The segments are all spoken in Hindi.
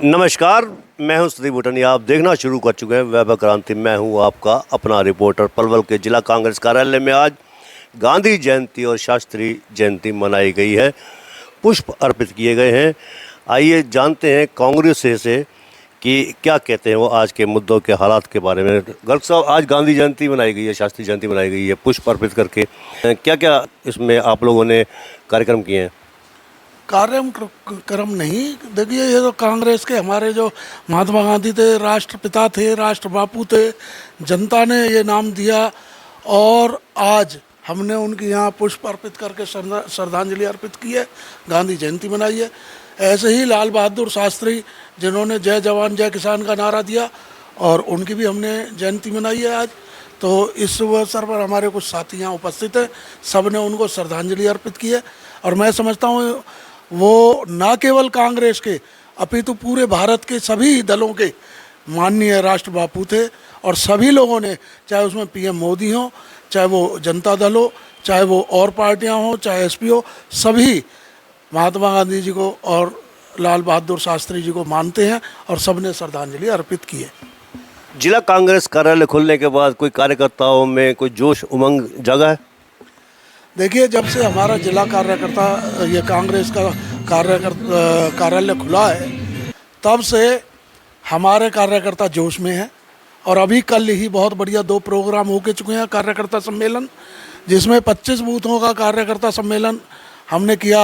नमस्कार, मैं हूं सुदीप बुटनिया। आप देखना शुरू कर चुके हैं वैभव क्रांति। मैं हूं आपका अपना रिपोर्टर। पलवल के जिला कांग्रेस कार्यालय में आज गांधी जयंती और शास्त्री जयंती मनाई गई है, पुष्प अर्पित किए गए हैं। आइए जानते हैं कांग्रेस से कि क्या कहते हैं वो आज के मुद्दों के हालात के बारे में। गर्ग साहब, आज गांधी जयंती मनाई गई है, शास्त्री जयंती मनाई गई है, पुष्प अर्पित करके क्या क्या इसमें आप लोगों ने कार्यक्रम किए हैं? कार्यक्रम नहीं, देखिए ये तो कांग्रेस के हमारे जो महात्मा गांधी थे, राष्ट्रपिता थे, राष्ट्र बापू थे, जनता ने ये नाम दिया और आज हमने उनके यहाँ पुष्प अर्पित करके श्रद्धांजलि अर्पित की है, गांधी जयंती मनाई है। ऐसे ही लाल बहादुर शास्त्री जिन्होंने जय जवान जय किसान का नारा दिया और उनकी भी हमने जयंती मनाई है आज। तो इस अवसर पर हमारे कुछ साथी यहाँ उपस्थित हैं, सब ने उनको श्रद्धांजलि अर्पित की है। और मैं समझता हूँ वो न केवल कांग्रेस के अपितु पूरे भारत के सभी दलों के माननीय राष्ट्र बापू थे और सभी लोगों ने, चाहे उसमें पीएम मोदी हो, चाहे वो जनता दल हो, चाहे वो और पार्टियां हो, चाहे एसपी हो, सभी महात्मा गांधी जी को और लाल बहादुर शास्त्री जी को मानते हैं और सबने श्रद्धांजलि अर्पित की है। जिला कांग्रेस कार्यालय खुलने के बाद कोई कार्यकर्ताओं में कोई जोश उमंग जगा है? देखिए, जब से हमारा जिला कार्यकर्ता ये कांग्रेस का कार्यालय खुला है, तब से हमारे कार्यकर्ता जोश में हैं। और अभी कल ही बहुत बढ़िया 2 प्रोग्राम हो के चुके हैं कार्यकर्ता सम्मेलन, जिसमें 25 बूथों का कार्यकर्ता सम्मेलन हमने किया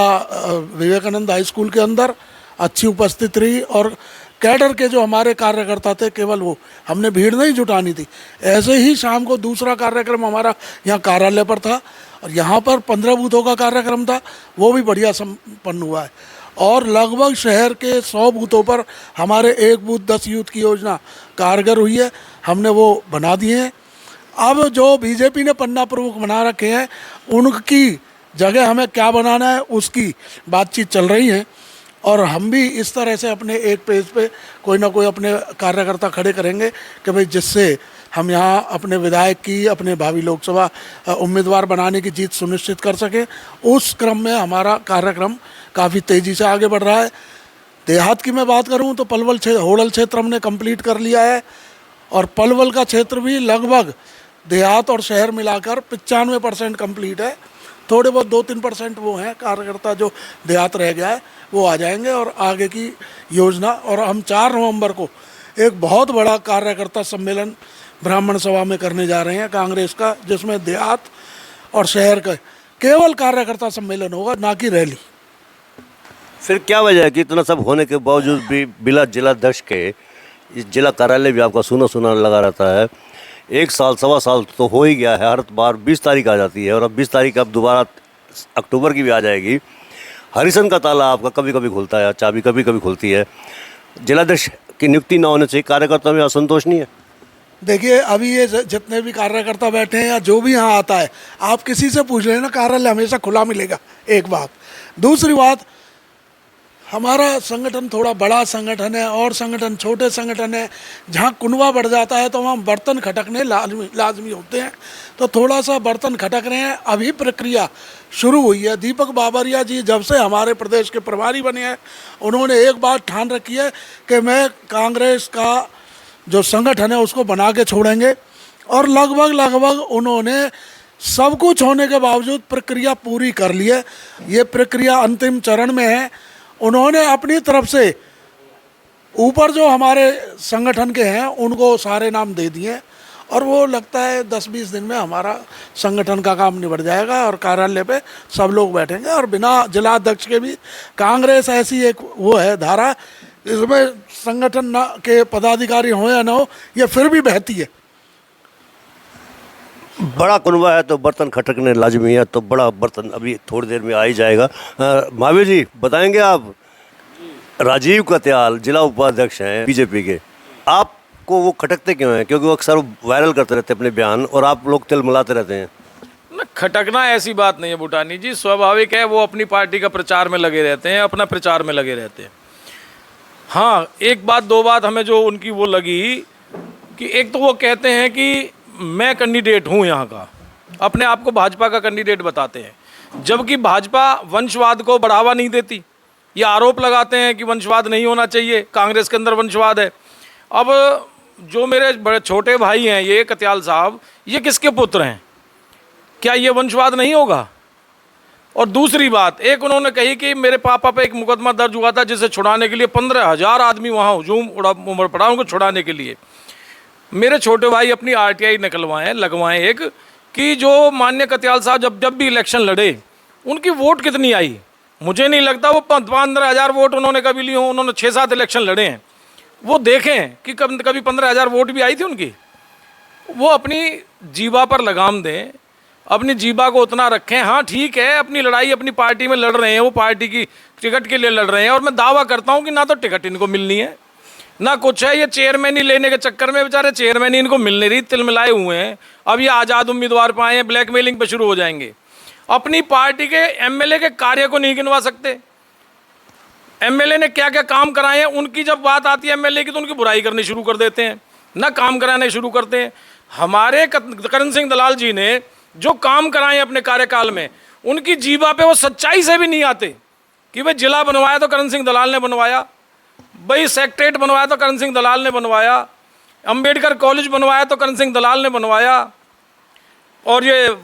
विवेकानंद हाई स्कूल के अंदर। अच्छी उपस्थिति रही और कैडर के जो हमारे कार्यकर्ता थे, केवल वो, हमने भीड़ नहीं जुटानी थी। ऐसे ही शाम को दूसरा कार्यक्रम हमारा यहाँ कार्यालय पर था और यहाँ पर 15 बूथों का कार्यक्रम था, वो भी बढ़िया संपन्न हुआ है। और लगभग शहर के 100 बूथों पर हमारे 1 बूथ 10 यूथ की योजना कारगर हुई है, हमने वो बना दिए हैं। अब जो बीजेपी ने पन्ना प्रमुख बना रखे हैं, उनकी जगह हमें क्या बनाना है उसकी बातचीत चल रही है। और हम भी इस तरह से अपने एक पेज पे कोई ना कोई अपने कार्यकर्ता खड़े करेंगे कि भाई जिससे हम यहाँ अपने विधायक की, अपने भावी लोकसभा उम्मीदवार बनाने की जीत सुनिश्चित कर सकें। उस क्रम में हमारा कार्यक्रम काफ़ी तेज़ी से आगे बढ़ रहा है। देहात की मैं बात करूँ तो पलवल होडल क्षेत्र हमने कंप्लीट कर लिया है और पलवल का क्षेत्र भी लगभग देहात और शहर मिलाकर 95% कंप्लीट है। थोड़े बहुत 2-3% वो हैं कार्यकर्ता जो देहात रह गया है, वो आ जाएंगे और आगे की योजना। और हम 4 नवंबर को एक बहुत बड़ा कार्यकर्ता सम्मेलन ब्राह्मण सभा में करने जा रहे हैं कांग्रेस का, जिसमें देहात और शहर का केवल कार्यकर्ता सम्मेलन होगा, ना कि रैली। फिर क्या वजह है कि इतना सब होने के बावजूद भी बिना जिलाध्यक्ष के इस जिला कार्यालय भी आपका सूना सूना लगा रहता है? 1 साल 1.25 साल तो हो ही गया है, हर बार 20 तारीख आ जाती है और अब 20 तारीख अब दोबारा अक्टूबर की भी आ जाएगी। हरिसन का ताला आपका कभी कभी खुलता है, चाबी कभी कभी खुलती है। जिलाध्यक्ष की नियुक्ति न होने से कार्यकर्ता में असंतोष नहीं है? देखिए, अभी ये जितने भी कार्यकर्ता बैठे हैं या जो भी यहाँ आता है, आप किसी से पूछ लेना, कार्यालय हमेशा खुला मिलेगा, एक बात। दूसरी बात, हमारा संगठन थोड़ा बड़ा संगठन है और संगठन छोटे संगठन है। जहाँ कुनवा बढ़ जाता है तो वहाँ बर्तन खटकने लाजमी होते हैं, तो थोड़ा सा बर्तन खटक रहे हैं। अभी प्रक्रिया शुरू हुई है। दीपक बाबरिया जी जब से हमारे प्रदेश के प्रभारी बने हैं, उन्होंने एक बात ठान रखी है कि मैं कांग्रेस का जो संगठन है उसको बना के छोड़ेंगे। और लगभग उन्होंने सब कुछ होने के बावजूद प्रक्रिया पूरी कर ली है। ये प्रक्रिया अंतिम चरण में है। उन्होंने अपनी तरफ से ऊपर जो हमारे संगठन के हैं उनको सारे नाम दे दिए और वो लगता है 10-20 दिन में हमारा संगठन का काम निबट जाएगा और कार्यालय पे सब लोग बैठेंगे। और बिना जिलाध्यक्ष के भी कांग्रेस ऐसी एक वो है धारा, इसमें संगठन ना के पदाधिकारी हो या ना हो, ये फिर भी बहती है। बड़ा कुनबा है तो बर्तन खटकने लाजमी है, तो बड़ा बर्तन अभी थोड़ी देर में आ ही जाएगा। महावीर जी, बताएंगे आप? राजीव कत्याल जिला उपाध्यक्ष हैं बीजेपी के, आपको वो खटकते क्यों हैं? क्योंकि वो अक्सर वायरल करते रहते हैं अपने बयान और आप लोग तिल मिलाते रहते हैं। ना, खटकना ऐसी बात नहीं है बुटानी जी, स्वाभाविक है। वो अपनी पार्टी का प्रचार में लगे रहते हैं, अपना प्रचार में लगे रहते हैं। हाँ, एक बात 2 बात हमें जो उनकी वो लगी कि एक तो वो कहते हैं कि मैं कैंडिडेट हूँ यहाँ का, अपने आप को भाजपा का कैंडिडेट बताते हैं, जबकि भाजपा वंशवाद को बढ़ावा नहीं देती, ये आरोप लगाते हैं कि वंशवाद नहीं होना चाहिए, कांग्रेस के अंदर वंशवाद है। अब जो मेरे बड़े छोटे भाई हैं ये कत्याल साहब, ये किसके पुत्र हैं? क्या ये वंशवाद नहीं होगा? और दूसरी बात, एक उन्होंने कही कि मेरे पापा पे एक मुकदमा दर्ज हुआ था जिसे छुड़ाने के लिए 15,000 आदमी वहाँ हजूम उमड़ पड़ा उनको छुड़ाने के लिए। मेरे छोटे भाई अपनी RTI निकलवाएं, लगवाएं एक, कि जो माननीय कत्याल साहब जब भी इलेक्शन लड़े उनकी वोट कितनी आई। मुझे नहीं लगता वो 15,000 वोट उन्होंने कभी ली हो। उन्होंने 6-7 इलेक्शन लड़े हैं, वो देखें कि कभी 15,000 वोट भी आई थी उनकी। वो अपनी जीवा पर लगाम दें, अपनी जीवा को उतना रखें। हाँ ठीक है, अपनी लड़ाई अपनी पार्टी में लड़ रहे हैं, वो पार्टी की टिकट के लिए लड़ रहे हैं, और मैं दावा करता हूँ कि ना तो टिकट इनको मिलनी है ना कुछ है। ये चेयरमैन ही लेने के चक्कर में बेचारे चेयरमैन ही इनको मिल नहीं रही, तिलमिलाए हुए हैं। अब ये आज़ाद उम्मीदवार पाए हैं, ब्लैकमेलिंग पे शुरू हो जाएंगे। अपनी पार्टी के MLA के कार्य को नहीं गिनवा सकते। MLA ने क्या क्या काम कराए हैं, उनकी जब बात आती है MLA की तो उनकी बुराई करनी शुरू कर देते हैं, ना काम कराने शुरू करते हैं। हमारे करण सिंह दलाल जी ने जो काम कराए अपने कार्यकाल में, उनकी जीवा पे वो सच्चाई से भी नहीं आते कि भाई जिला बनवाया तो करण सिंह दलाल ने बनवाया, भाई सेक्रेटरीट बनवाया तो करण सिंह दलाल ने बनवाया, अंबेडकर कॉलेज बनवाया तो करण सिंह दलाल ने बनवाया, और ये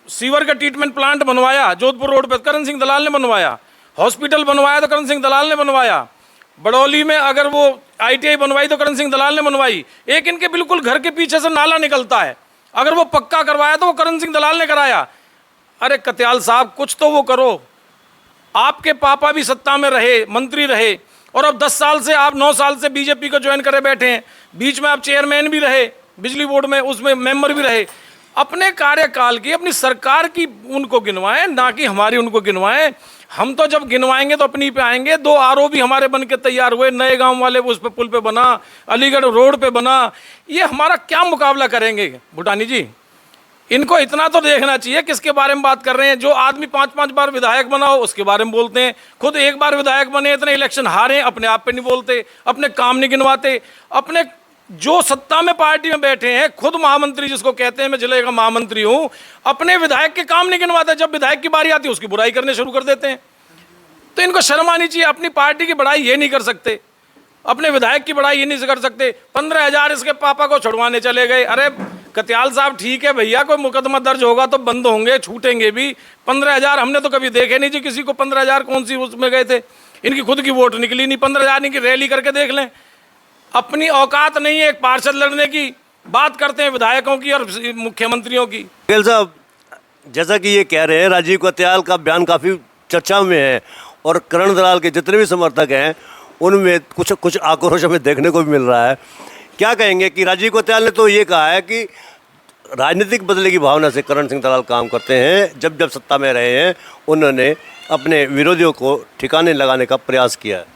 सीवर का ट्रीटमेंट प्लांट बनवाया जोधपुर रोड पर करण सिंह दलाल ने बनवाया, हॉस्पिटल बनवाया तो करण सिंह दलाल ने बनवाया, बड़ौली में अगर वो ITI बनवाई तो करण सिंह दलाल ने बनवाई। एक इनके बिल्कुल घर के पीछे से नाला निकलता है, अगर वो पक्का करवाया तो वो करण सिंह दलाल ने कराया। अरे कत्याल साहब कुछ तो वो करो। आपके पापा भी सत्ता में रहे, मंत्री रहे, और अब 10 साल से आप 9 साल से बीजेपी को ज्वाइन करे बैठे हैं। बीच में आप चेयरमैन भी रहे बिजली बोर्ड में, उसमें मेंबर भी रहे। अपने कार्यकाल की अपनी सरकार की उनको गिनवाएं, ना कि हमारी उनको गिनवाएं। हम तो जब गिनवाएंगे तो अपनी पे आएंगे। 2 RO भी हमारे बन के तैयार हुए, नए गांव वाले उस पे पुल पे बना, अलीगढ़ रोड पे बना। ये हमारा क्या मुकाबला करेंगे भूटानी जी? इनको इतना तो देखना चाहिए किसके बारे में बात कर रहे हैं। जो आदमी 5-5 बार विधायक बना हो उसके बारे में बोलते हैं, खुद एक बार विधायक बने, इतने इलेक्शन हारे, अपने आप पे नहीं बोलते, अपने काम नहीं गिनवाते। अपने जो सत्ता में पार्टी में बैठे हैं, खुद महामंत्री जिसको कहते हैं, मैं जिले का महामंत्री हूं, अपने विधायक के काम नहीं गिनवाते। जब विधायक की बारी आती है उसकी बुराई करने शुरू कर देते हैं। तो इनको शर्म आनी चाहिए। अपनी पार्टी की बड़ाई ये नहीं कर सकते, अपने विधायक की बड़ाई ये नहीं कर सकते। 15,000 इसके पापा को छुड़वाने चले गए। अरे कत्याल साहब ठीक है भैया, कोई मुकदमा दर्ज होगा तो बंद होंगे, छूटेंगे भी। 15,000 हमने तो कभी देखे नहीं जी किसी को। 15,000 कौन सी उसमें गए थे? इनकी खुद की वोट निकली नहीं। 15,000 इनकी रैली करके देख लें। अपनी औकात नहीं है एक पार्षद लड़ने की, बात करते हैं विधायकों की और मुख्यमंत्रियों की। कत्याल साहब, जैसा कि ये कह रहे हैं, राजीव कत्याल का बयान काफ़ी चर्चा में है, और करण दलाल के जितने भी समर्थक हैं उनमें कुछ आक्रोश हमें देखने को भी मिल रहा है। क्या कहेंगे कि राजीव कत्याल ने तो ये कहा है कि राजनीतिक बदले की भावना से करण सिंह दलाल काम करते हैं। जब जब सत्ता में रहे हैं उन्होंने अपने विरोधियों को ठिकाने लगाने का प्रयास किया है।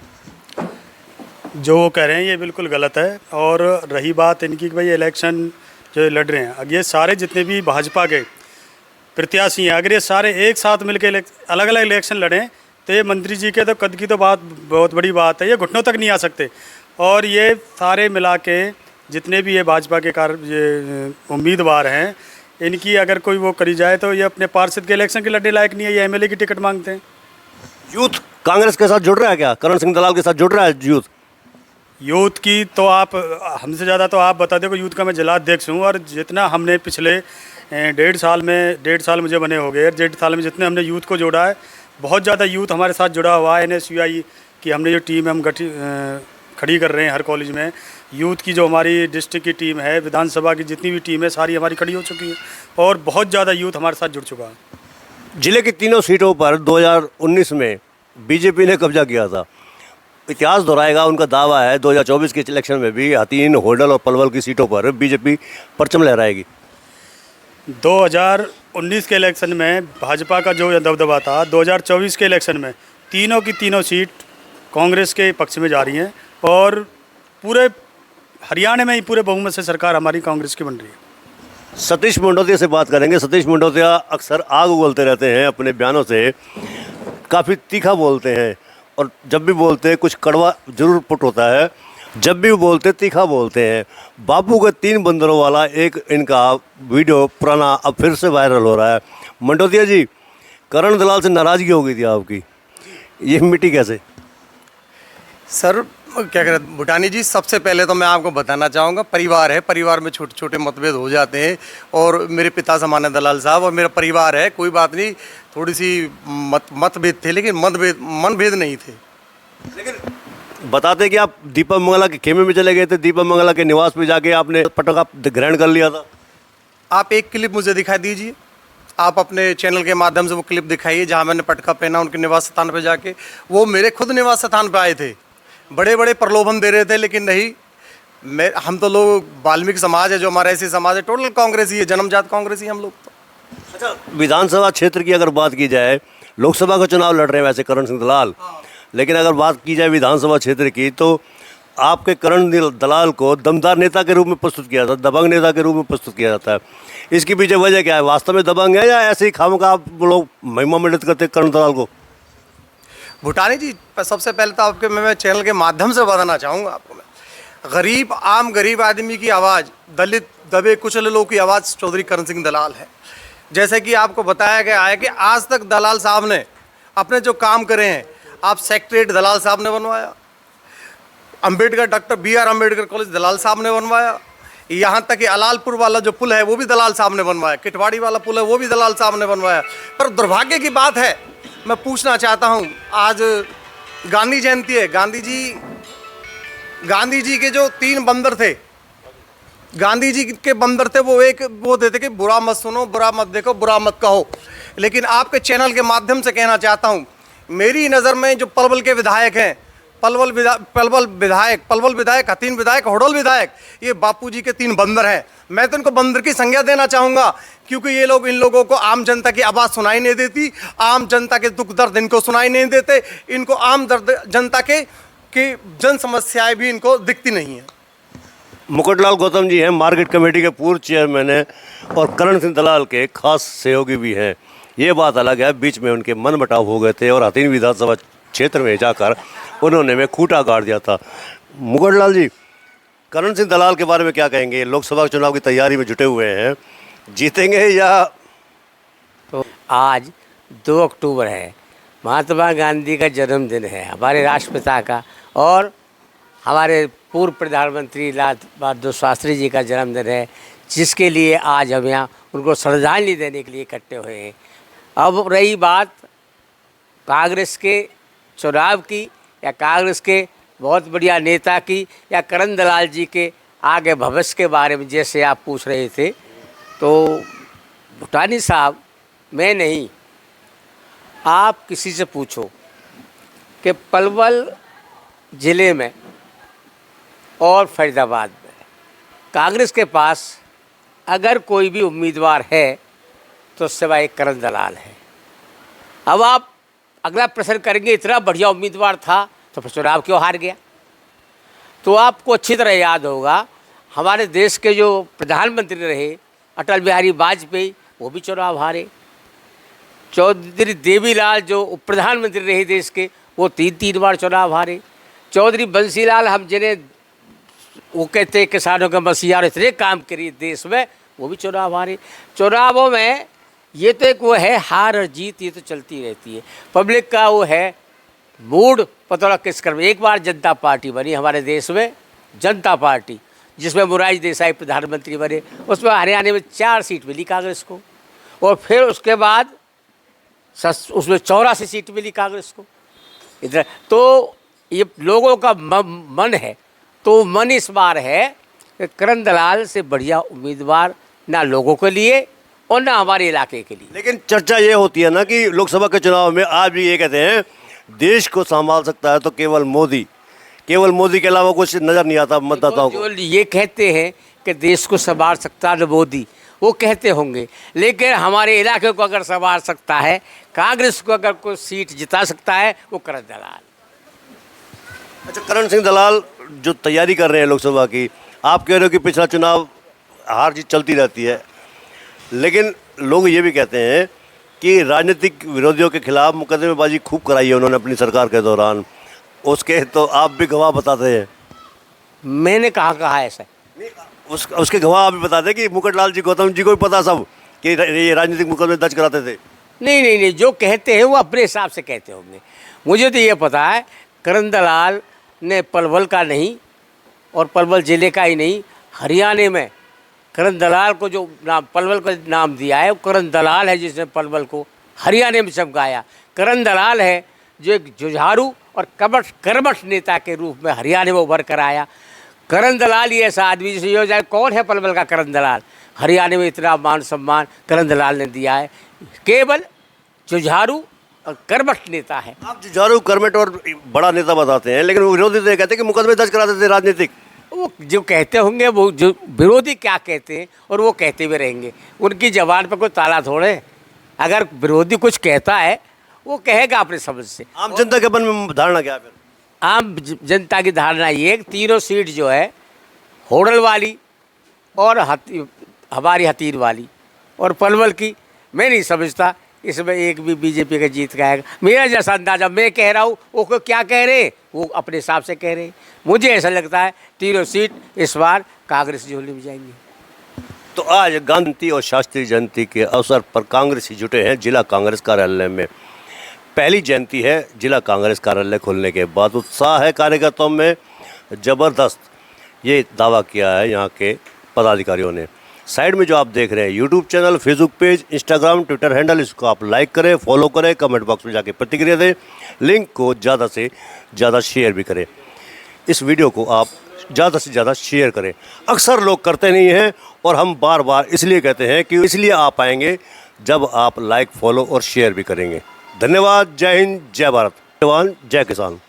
जो वो कह रहे हैं ये बिल्कुल गलत है। और रही बात इनकी कि भाई इलेक्शन जो लड़ रहे हैं, अब ये सारे जितने भी भाजपा के प्रत्याशी हैं, अगर ये सारे एक साथ मिलकर अलग अलग इलेक्शन लड़ें तो ये मंत्री जी के तो कद की तो बात बहुत बड़ी बात है, ये घुटनों तक नहीं आ सकते। और ये सारे मिला के जितने भी ये भाजपा के ये उम्मीदवार हैं, इनकी अगर कोई वो करी जाए तो ये अपने पार्षद के इलेक्शन के लड़ने लायक नहीं है, ये MLA की टिकट मांगते हैं। यूथ कांग्रेस के साथ जुड़ रहा है क्या? करण सिंह दलाल के साथ जुड़ रहा है यूथ? यूथ की तो आप हमसे ज़्यादा तो आप बता देखो, यूथ का मैं जिला अध्यक्ष हूँ, और जितना हमने पिछले 1.5 साल मुझे बने हो गए, 1.5 साल में जितने हमने यूथ को जोड़ा है, बहुत ज़्यादा यूथ हमारे साथ जुड़ा हुआ है। NSUI की हमने जो टीम हम खड़ी कर रहे हैं हर कॉलेज में, यूथ की जो हमारी डिस्ट्रिक्ट की टीम है, विधानसभा की जितनी भी टीम है सारी हमारी खड़ी हो चुकी है, और बहुत ज़्यादा यूथ हमारे साथ जुड़ चुका है। जिले की तीनों सीटों पर 2019 में बीजेपी ने कब्जा किया था। इतिहास दोहराएगा, उनका दावा है 2024 के इलेक्शन में भी हथीन, होडल और पलवल की सीटों पर बीजेपी परचम लहराएगी। 2019 के इलेक्शन में भाजपा का जो दबदबा था, 2024 के इलेक्शन में तीनों की तीनों सीट कांग्रेस के पक्ष में जा रही हैं, और पूरे हरियाणा में ही पूरे बहुमत से सरकार हमारी कांग्रेस की बन रही है। सतीश मंडोतिया से बात करेंगे। सतीश मंडोतिया अक्सर आग उगलते रहते हैं अपने बयानों से, काफ़ी तीखा बोलते हैं, और जब भी बोलते हैं कुछ कड़वा जरूर पुट होता है। जब भी बोलते तीखा बोलते हैं। बापू के 3 बंदरों वाला एक इनका वीडियो पुराना अब फिर से वायरल हो रहा है। मंडोतिया जी, करण दलाल से नाराज़गी हो गई थी आपकी, ये मिट्टी कैसे? सर क्या कह रहे भूटानी जी, सबसे पहले तो मैं आपको बताना चाहूँगा, परिवार है, परिवार में छोटे छोटे मतभेद हो जाते हैं और मेरे पिता सामान्य दलाल साहब और मेरा परिवार है, कोई बात नहीं, थोड़ी सी मतभेद थे लेकिन मनभेद नहीं थे। लेकिन बताते कि आप दीपक मंगला के खेमे में चले गए थे, दीपक मंगला के निवास पे जाके आपने पटाखा ग्रहण कर लिया था। आप एक क्लिप मुझे दिखा दीजिए, आप अपने चैनल के माध्यम से वो क्लिप दिखाइए जहाँ मैंने पटका पहना उनके निवास स्थान पर जाके। वो मेरे खुद निवास स्थान पर आए थे, बड़े बड़े प्रलोभन दे रहे थे, लेकिन नहीं, हम तो लोग वाल्मीकि समाज है, जो हमारा ऐसी समाज है, टोटल कांग्रेसी है, जन्मजात कांग्रेसी हम लोग तो। अच्छा, विधानसभा क्षेत्र की अगर बात की जाए, लोकसभा का चुनाव लड़ रहे हैं वैसे करण सिंह दलाल, लेकिन अगर बात की जाए विधानसभा क्षेत्र की, तो आपके करण दलाल को दमदार नेता के रूप में प्रस्तुत किया जाता है, दबंग नेता के रूप में प्रस्तुत किया जाता है। इसके पीछे वजह क्या है? वास्तव में दबंग है या ऐसे ही खामखा आप लोग महिमा मंडित करते हैं करण दलाल को? भूटानी जी, सबसे पहले तो आपके मैं चैनल के माध्यम से बताना चाहूँगा आपको, मैं गरीब आदमी की आवाज़, दलित दबे कुचले लोगों की आवाज़ चौधरी करण सिंह दलाल है। जैसे कि आपको बताया गया है कि आज तक दलाल साहब ने अपने जो काम करे हैं, आप सेक्रेटरीट दलाल साहब ने बनवाया, डॉक्टर BR अम्बेडकर कॉलेज दलाल साहब ने बनवाया, यहाँ तक कि अलालपुर वाला जो पुल है वो भी दलाल साहब ने बनवाया, किटवाड़ी वाला पुल है वो भी दलाल साहब ने बनवाया। पर दुर्भाग्य की बात है, मैं पूछना चाहता हूँ, आज गांधी जयंती है, गांधी जी के जो 3 बंदर थे, गांधी जी के बंदर थे, वो देते कि बुरा मत सुनो, बुरा मत देखो, बुरा मत कहो। लेकिन आपके चैनल के माध्यम से कहना चाहता हूँ, मेरी नज़र में जो पलवल के विधायक हैं, पलवल विधायक, हथीन विधायक, होडोल विधायक, ये बापूजी के 3 बंदर हैं। मैं तो इनको बंदर की संज्ञा देना चाहूँगा, क्योंकि ये लोग, इन लोगों को आम जनता की आवाज़ सुनाई नहीं देती, आम जनता के दुख दर्द इनको सुनाई नहीं देते, इनको आम जनता के जन समस्याएं भी इनको दिखती नहीं है। मुकुटलाल गौतम जी हैं, मार्केट कमेटी के पूर्व चेयरमैन हैं और करण सिंह दलाल के खास सहयोगी भी हैं। ये बात अलग है, बीच में उनके मनमुटाव हो गए थे और हथीन विधानसभा क्षेत्र में जाकर उन्होंने में खूंटा गाड़ दिया था। मुकुटलाल जी, करण सिंह दलाल के बारे में क्या कहेंगे? लोकसभा चुनाव की तैयारी में जुटे हुए हैं, जीतेंगे या? तो आज 2 अक्टूबर है, महात्मा गांधी का जन्मदिन है, हमारे राष्ट्रपिता का, और हमारे पूर्व प्रधानमंत्री लाल बहादुर शास्त्री जी का जन्मदिन है, जिसके लिए आज हम यहाँ उनको श्रद्धांजलि देने के लिए इकट्ठे हुए हैं। अब रही बात कांग्रेस के चुनाव की या कांग्रेस के बहुत बढ़िया नेता की या करण दलाल जी के आगे भविष्य के बारे में जैसे आप पूछ रहे थे, तो भूटानी साहब, मैं नहीं, आप किसी से पूछो कि पलवल ज़िले में और फरीदाबाद में कांग्रेस के पास अगर कोई भी उम्मीदवार है तो सिवाय करण दलाल है। अब आप अगला प्रश्न करेंगे, इतना बढ़िया उम्मीदवार था तो फिर चुनाव क्यों हार गया? तो आपको अच्छी तरह याद होगा, हमारे देश के जो प्रधानमंत्री रहे अटल बिहारी वाजपेयी, वो भी चुनाव हारे। चौधरी देवीलाल जो उप प्रधानमंत्री रहे देश के, वो 3 बार चुनाव हारे। चौधरी बंसीलाल, हम जिन्हें वो कहते हैं किसानों के मसीहा, इतने काम करिए देश में, वो भी चुनाव हारे। चुनावों में ये तो एक वो है हार और जीत, ये तो चलती रहती है, पब्लिक का वो है मूड, पता लगा किस कर। एक बार जनता पार्टी बनी हमारे देश में, जनता पार्टी, जिसमें मोरारजी देसाई प्रधानमंत्री बने, उसमें हरियाणा में 4 सीट मिली कांग्रेस को, और फिर उसके बाद उसमें 84 सीट मिली कांग्रेस को इधर। तो ये लोगों का मन है, तो मन इस बार है कि करण दलाल से बढ़िया उम्मीदवार ना लोगों के लिए और ना हमारे इलाके के लिए। लेकिन चर्चा ये होती है ना कि लोकसभा के चुनाव में आज भी ये कहते हैं देश को संभाल सकता है तो केवल मोदी के अलावा कुछ नज़र नहीं आता मतदाताओं को। जो ये कहते हैं कि देश को संभाल सकता है मोदी, वो कहते होंगे, लेकिन हमारे इलाके को अगर संभाल सकता है, कांग्रेस को अगर कोई सीट जिता सकता है, वो करण दलाल। अच्छा, करण सिंह दलाल जो तैयारी कर रहे हैं लोकसभा की, आप कह रहे हो कि पिछला चुनाव हार जीत चलती रहती है, लेकिन लोग ये भी कहते हैं कि राजनीतिक विरोधियों के खिलाफ मुकदमेबाजी खूब कराई है उन्होंने अपनी सरकार के दौरान, उसके तो आप भी गवाह बताते हैं। मैंने कहा ऐसा? उसके गवाह आप भी बताते हैं कि मुकुटलाल जी, गौतम जी को भी पता सब कि ये राजनीतिक मुकदमे दर्ज कराते थे। नहीं, जो कहते हैं वो अपने हिसाब से कहते होंगे। मुझे तो ये पता है करण दलाल ने पलवल का नहीं और पलवल ज़िले का ही नहीं, हरियाणा में करण दलाल को जो नाम पलवल का नाम दिया है, वो करण दलाल है जिसने पलवल को हरियाणा में चमकाया। करण दलाल है जो एक जुझारू और कर्मठ नेता के रूप में हरियाणा में उभर कर आया। करण दलाल ही ऐसा आदमी जिसे यो जाए कौन है पलवल का करण दलाल, हरियाणा में इतना मान सम्मान करण दलाल ने दिया है। केवल जुझारू और कर्मठ नेता है। आप जुझारू कर्मठ और बड़ा नेता बताते हैं, लेकिन वो विरोधी तो ये कहते हैं कि मुकदमे दर्ज करा देते हैं राजनीतिक। वो जो कहते होंगे, वो जो विरोधी क्या कहते हैं और वो कहते हुए रहेंगे, उनकी जबान पर कोई ताला थोड़े। अगर विरोधी कुछ कहता है वो कहेगा अपने समझ से। आम जनता के मन में धारणा क्या है फिर? आम जनता की धारणा ये है कि तीनों सीट जो है, होडल वाली और हमारी हतीर वाली और पलवल की, मैं नहीं समझता इसमें एक भी बीजेपी का जीत का आएगा। मेरा जैसा अंदाजा, मैं कह रहा हूँ, वो क्या कह रहे हैं, वो अपने हिसाब से कह रहे हैं। मुझे ऐसा लगता है तीनों सीट इस बार कांग्रेस झोली में जाएंगी। तो आज गांधी और शास्त्री जयंती के अवसर पर कांग्रेसी जुटे हैं जिला कांग्रेस कार्यालय में। पहली जयंती है जिला कांग्रेस कार्यालय खुलने के बाद। उत्साह है कार्यकर्ताओं में ज़बरदस्त, ये दावा किया है यहाँ के पदाधिकारियों ने। साइड में जो आप देख रहे हैं YouTube channel, Facebook page, Instagram, Twitter handle, इसको आप लाइक करें, फॉलो करें, कमेंट बॉक्स में जाके प्रतिक्रिया दें, लिंक को ज़्यादा से ज़्यादा शेयर भी करें। इस वीडियो को आप ज़्यादा से ज़्यादा शेयर करें। अक्सर लोग करते नहीं हैं और हम बार बार इसलिए कहते हैं कि इसलिए आप आएंगे जब आप लाइक, फॉलो और शेयर भी करेंगे। धन्यवाद। जय हिंद, जय भारत, जवान जय किसान।